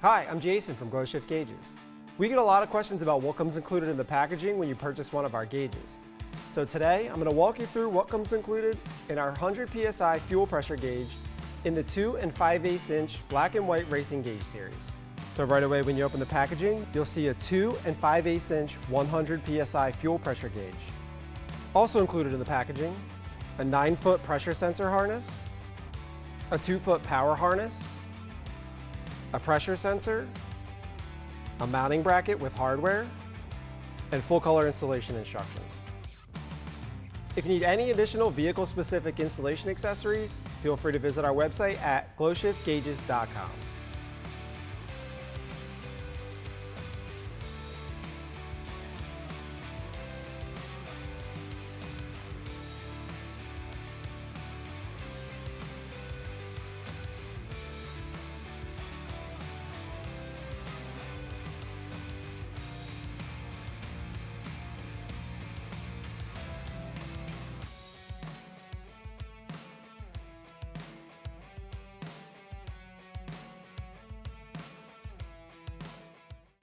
Hi, I'm Jason from GlowShift Gauges. We get a lot of questions about what comes included in the packaging when you purchase one of our gauges. So today, I'm going to walk you through what comes included in our 100 PSI fuel pressure gauge in the 2 5/8 inch black and white racing gauge series. So right away when you open the packaging, you'll see a 2 5/8 inch 100 PSI fuel pressure gauge. Also included in the packaging, a 9-foot pressure sensor harness, a 2-foot power harness, a pressure sensor, a mounting bracket with hardware, and full color installation instructions. If you need any additional vehicle-specific installation accessories, feel free to visit our website at glowshiftgauges.com.